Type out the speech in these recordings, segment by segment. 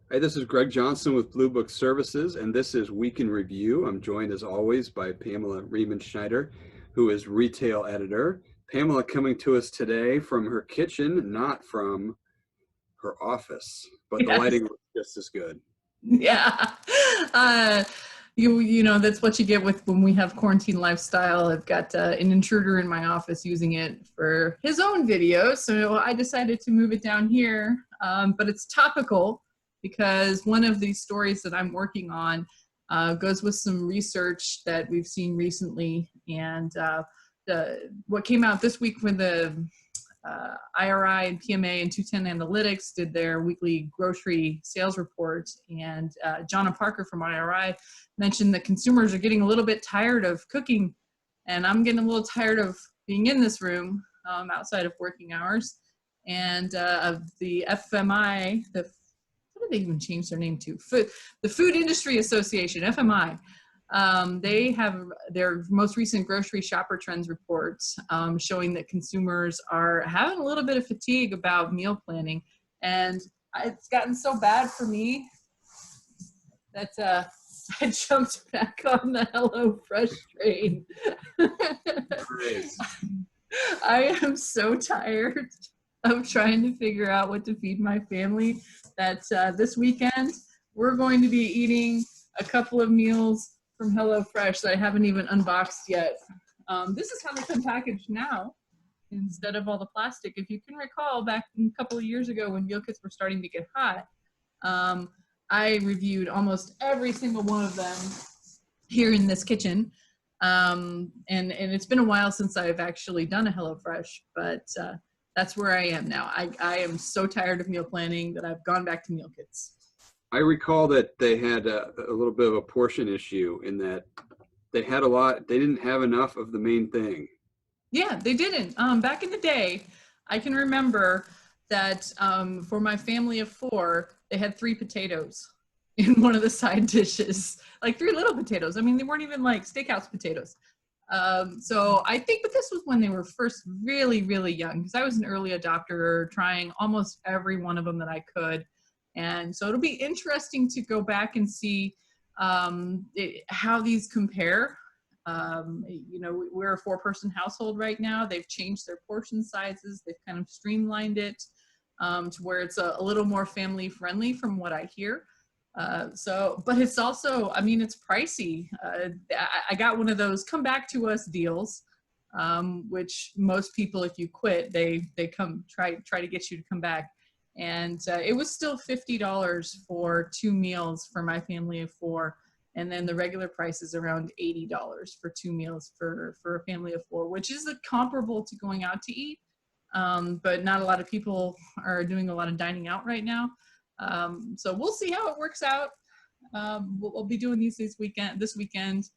Hey, this is Greg Johnson with Blue Book Services, and this is Week in Review. I'm joined as always by Pamela Riemann-Schneider, who is retail editor. Pamela coming to us today from her kitchen, not from her office, but the Yes. lighting looks just as good. Yeah. Uh, you know, that's what you get with when we have quarantine lifestyle. I've got an intruder in my office using it for his own video. So I decided to move it down here. But it's topical because one of these stories that I'm working on goes with some research that we've seen recently. And what came out this week when the IRI and PMA and 210 Analytics did their weekly grocery sales report, and Jonna Parker from IRI mentioned that consumers are getting a little bit tired of cooking, and I'm getting a little tired of being in this room outside of working hours. And of the FMI, what did they even change their name to? The Food Industry Association, FMI. They have their most recent grocery shopper trends reports showing that consumers are having a little bit of fatigue about meal planning. And it's gotten so bad for me that I jumped back on the HelloFresh train. Great. I am so tired of trying to figure out what to feed my family that this weekend we're going to be eating a couple of meals from HelloFresh that I haven't even unboxed yet. This is how they come packaged now instead of all the plastic. If you can recall, back a couple of years ago when meal kits were starting to get hot, I reviewed almost every single one of them here in this kitchen. And it's been a while since I've actually done a HelloFresh, but that's where I am now. I am so tired of meal planning that I've gone back to meal kits. I recall that they had a little bit of a portion issue in that they had a lot, they didn't have enough of the main thing. Yeah, they didn't. Back in the day, I can remember that for my family of four, they had 3 potatoes in one of the side dishes, like 3 little potatoes. I mean, they weren't even like steakhouse potatoes. So I think, but this was when they were first really, really young, because I was an early adopter, trying almost every one of them that I could. And so it'll be interesting to go back and see how these compare. You know, we're a 4-person household right now. They've changed their portion sizes. They've kind of streamlined it to where it's a little more family friendly from what I hear. But it's also, I mean, it's pricey. I got one of those come back to us deals, which most people, if you quit, they come try to get you to come back. And it was still $50 for 2 meals for my family of 4. And then the regular price is around $80 for 2 meals for a family of 4, which is comparable to going out to eat. But not a lot of people are doing a lot of dining out right now. So we'll see how it works out. We'll be doing these this weekend.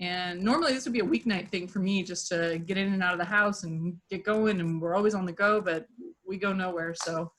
And normally this would be a weeknight thing for me, just to get in and out of the house and get going. And we're always on the go, but we go nowhere. So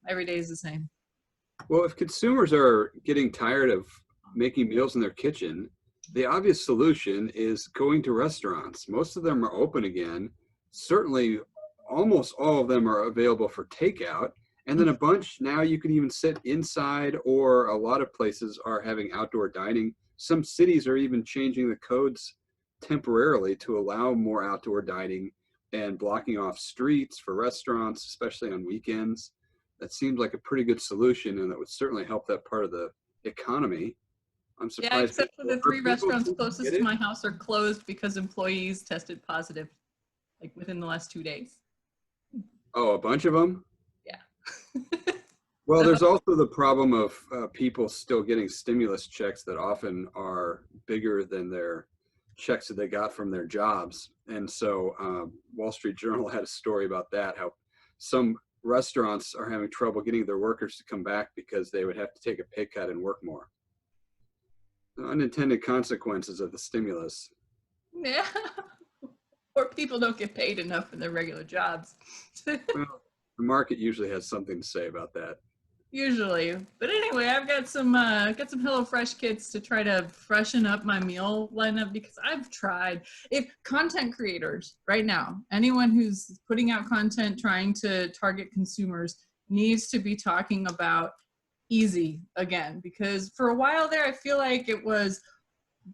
every day is the same. Well, if consumers are getting tired of making meals in their kitchen, the obvious solution is going to restaurants. Most of them are open again. Certainly, almost all of them are available for takeout. And then a bunch now you can even sit inside, or a lot of places are having outdoor dining. Some cities are even changing the codes temporarily to allow more outdoor dining and blocking off streets for restaurants, especially on weekends. That seems like a pretty good solution, and that would certainly help that part of the economy. I'm Yeah, surprised except for the 3 restaurants people closest get to it. my house are closed because employees tested positive, like within the last 2 days. Oh, a bunch of them? Yeah. Well, So there's also the problem of people still getting stimulus checks that often are bigger than their checks that they got from their jobs. And so Wall Street Journal had a story about that, how some restaurants are having trouble getting their workers to come back because they would have to take a pay cut and work more. The unintended consequences of the stimulus. yeah. Or people don't get paid enough in their regular jobs. Well, the market usually has something to say about that. Usually. But anyway, I've got some HelloFresh kits to try to freshen up my meal lineup, because I've tried. If content creators right now, anyone who's putting out content trying to target consumers, needs to be talking about easy again, because for a while there, I feel like it was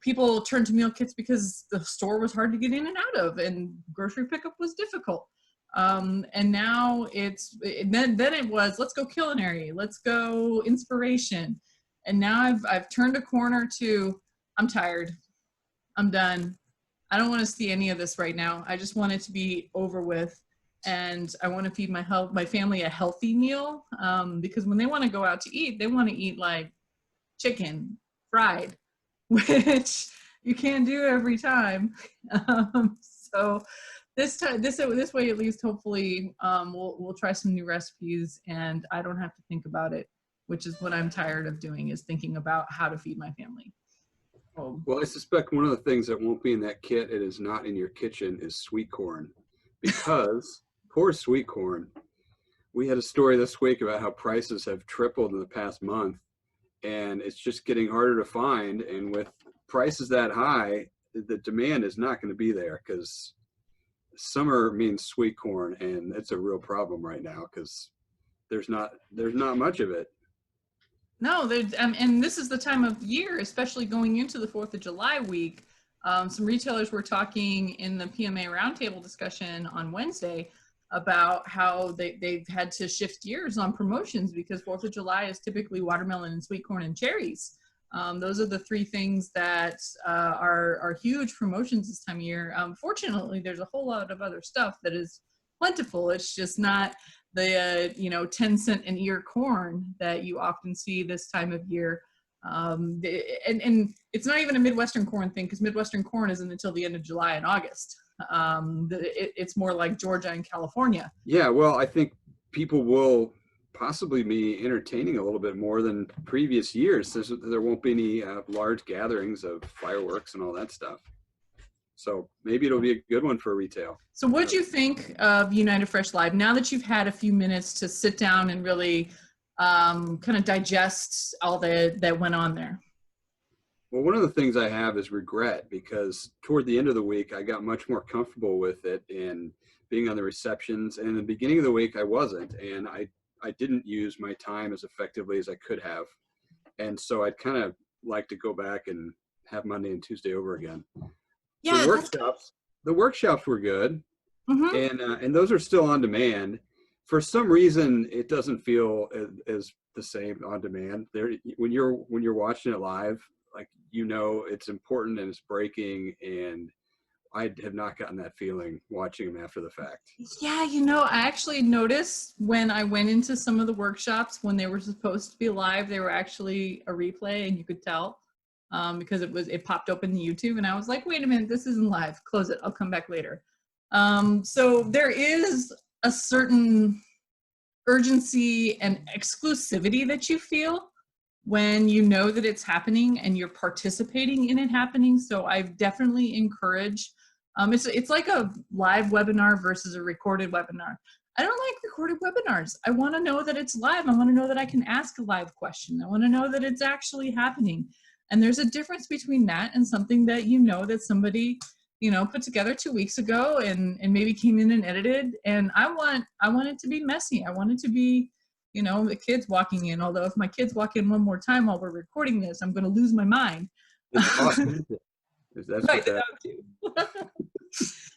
people turned to meal kits because the store was hard to get in and out of and grocery pickup was difficult. And now then it was, let's go culinary, let's go inspiration. And now I've turned a corner to, I'm tired, I'm done. I don't want to see any of this right now. I just want it to be over with. And I want to feed my family a healthy meal, because when they want to go out to eat, they want to eat like chicken, fried, which you can't do every time. So this time, this way at least, hopefully, we'll try some new recipes, and I don't have to think about it, which is what I'm tired of doing, is thinking about how to feed my family. Well, I suspect one of the things that won't be in that kit, it is not in your kitchen, is sweet corn, because poor sweet corn. We had a story this week about how prices have tripled in the past month, and it's just getting harder to find. And with prices that high, the demand is not going to be there, because summer means sweet corn, and it's a real problem right now because there's not much of it. No, and this is the time of year, especially going into the 4th of July week. Some retailers were talking in the PMA roundtable discussion on Wednesday about how they've had to shift gears on promotions, because 4th of July is typically watermelon and sweet corn and cherries. Those are the three things that are huge promotions this time of year. Fortunately, there's a whole lot of other stuff that is plentiful. It's just not the 10-cent an ear corn that you often see this time of year. And it's not even a Midwestern corn thing, because Midwestern corn isn't until the end of July and August. It's more like Georgia and California. Yeah, well, I think people will possibly be entertaining a little bit more than previous years. There won't be any large gatherings of fireworks and all that stuff. So maybe it'll be a good one for retail. So what do you think of United Fresh Live, now that you've had a few minutes to sit down and really kind of digest all that went on there? Well, one of the things I have is regret, because toward the end of the week, I got much more comfortable with it and being on the receptions. And in the beginning of the week, I wasn't. And I didn't use my time as effectively as I could have. And so I'd kind of like to go back and have Monday and Tuesday over again. Yeah, the workshops were good. Mm-hmm. And those are still on demand. For some reason, it doesn't feel as the same on demand. When you're watching it live, like, it's important and it's breaking, and I have not gotten that feeling watching them after the fact. Yeah, I actually noticed when I went into some of the workshops, when they were supposed to be live, they were actually a replay, and you could tell because it popped open the YouTube, and I was like, wait a minute, this isn't live. Close it. I'll come back later. So there is a certain urgency and exclusivity that you feel when you know that it's happening and you're participating in it happening. So I've definitely encouraged, it's like a live webinar versus a recorded webinar. I don't like recorded webinars. I want to know that it's live. I want to know that I can ask a live question. I want to know that it's actually happening. And there's a difference between that and something that that somebody put together 2 weeks ago and maybe came in and edited. And I want it to be messy. I want it to be the kids walking in, although if my kids walk in one more time while we're recording this, I'm going to lose my mind. It's authentic. That's right,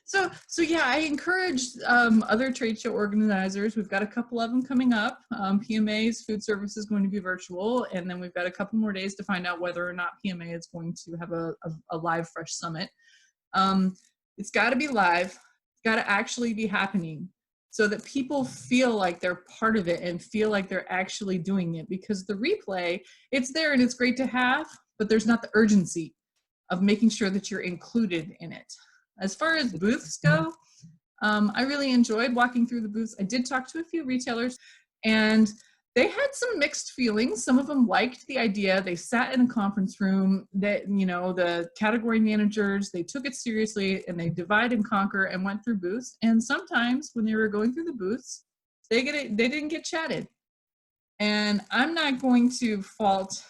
So yeah, I encourage other trade show organizers. We've got a couple of them coming up. PMA's food service is going to be virtual, and then we've got a couple more days to find out whether or not PMA is going to have a live Fresh Summit. It's got to be live. It's got to actually be happening, so that people feel like they're part of it and feel like they're actually doing it. Because the replay, it's there and it's great to have, but there's not the urgency of making sure that you're included in it. As far as booths go, I really enjoyed walking through the booths. I did talk to a few retailers, and they had some mixed feelings. Some of them liked the idea. They sat in a conference room that, the category managers, they took it seriously, and they divide and conquer and went through booths. And sometimes when they were going through the booths, they didn't get chatted. And I'm not going to fault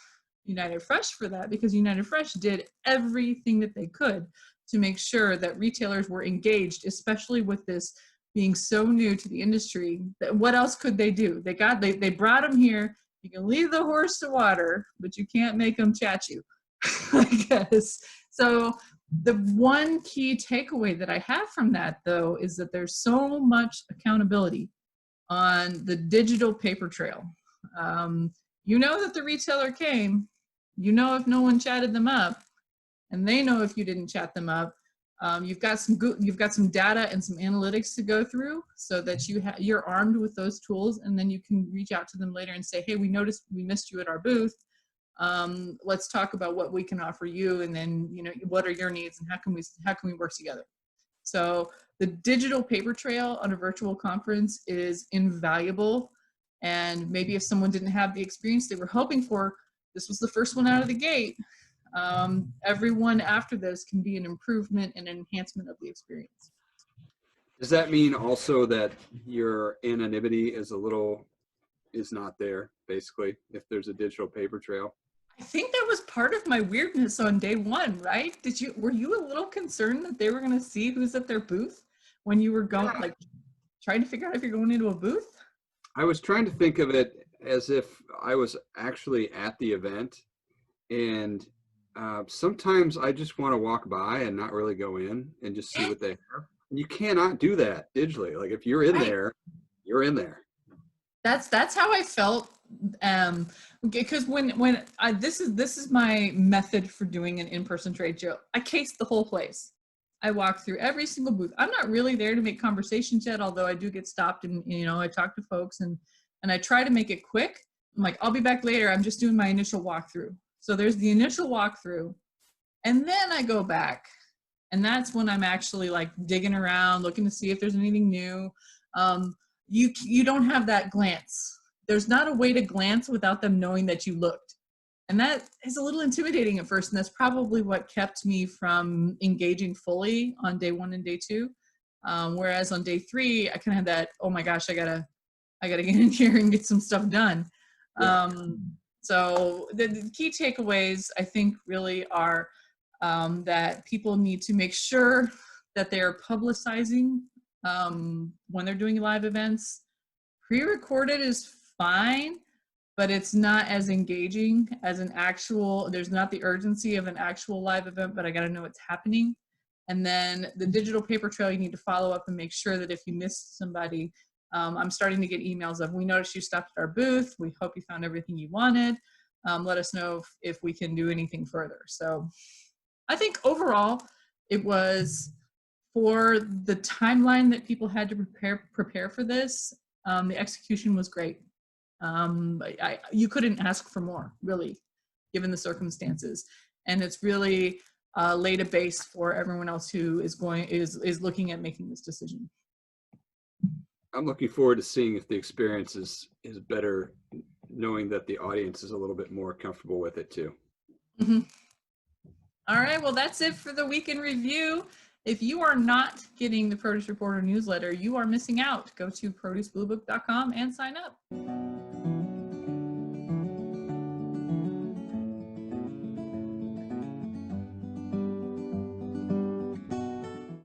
United Fresh for that, because United Fresh did everything that they could to make sure that retailers were engaged, especially with this being so new to the industry. What else could they do? They brought them here. You can lead the horse to water, but you can't make them chat you, I guess. So the one key takeaway that I have from that, though, is that there's so much accountability on the digital paper trail. You know that the retailer came, you know if no one chatted them up, and they know if you didn't chat them up. You've got some data and some analytics to go through, so that you're armed with those tools, and then you can reach out to them later and say, hey, we noticed we missed you at our booth. Let's talk about what we can offer you, and then, you know, what are your needs, and how can we work together. So the digital paper trail on a virtual conference is invaluable, and maybe if someone didn't have the experience they were hoping for, this was the first one out of the gate. Everyone after this can be an improvement and an enhancement of the experience. Does that mean also that your anonymity is not there, basically, if there's a digital paper trail? I think that was part of my weirdness on day one, right? Were you a little concerned that they were going to see who's at their booth when you were going, like, trying to figure out if you're going into a booth? I was trying to think of it as if I was actually at the event, and sometimes I just want to walk by and not really go in and just see what they have. You cannot do that digitally. Like, if you're in there, you're in there. That's how I felt. Because this is my method for doing an in-person trade show. I cased the whole place. I walk through every single booth. I'm not really there to make conversations yet, although I do get stopped, and, you know, I talk to folks, and I try to make it quick. I'm like, I'll be back later. I'm just doing my initial walkthrough. So there's the initial walkthrough, and then I go back, and that's when I'm actually, like, digging around, looking to see if there's anything new. You don't have that glance. There's not a way to glance without them knowing that you looked. And that is a little intimidating at first. And that's probably what kept me from engaging fully on day one and day two. Whereas on day three, I kind of had that, oh my gosh, I gotta get in here and get some stuff done. Yeah. So the key takeaways, I think, really are that people need to make sure that they are publicizing when they're doing live events. Pre-recorded is fine, but it's not as engaging as an actual, there's not the urgency of an actual live event, but I gotta know what's happening. And then the digital paper trail, you need to follow up and make sure that if you missed somebody, I'm starting to get emails of, we noticed you stopped at our booth, we hope you found everything you wanted, let us know if we can do anything further. So I think overall, it was, for the timeline that people had to prepare for this, the execution was great. You couldn't ask for more, really, given the circumstances. And it's really laid a base for everyone else who is looking at making this decision. I'm looking forward to seeing if the experience is better, knowing that the audience is a little bit more comfortable with it too. Mm-hmm. All right, well, that's it for the week in review. If you are not getting the Produce Reporter newsletter, you are missing out. Go to producebluebook.com and sign up.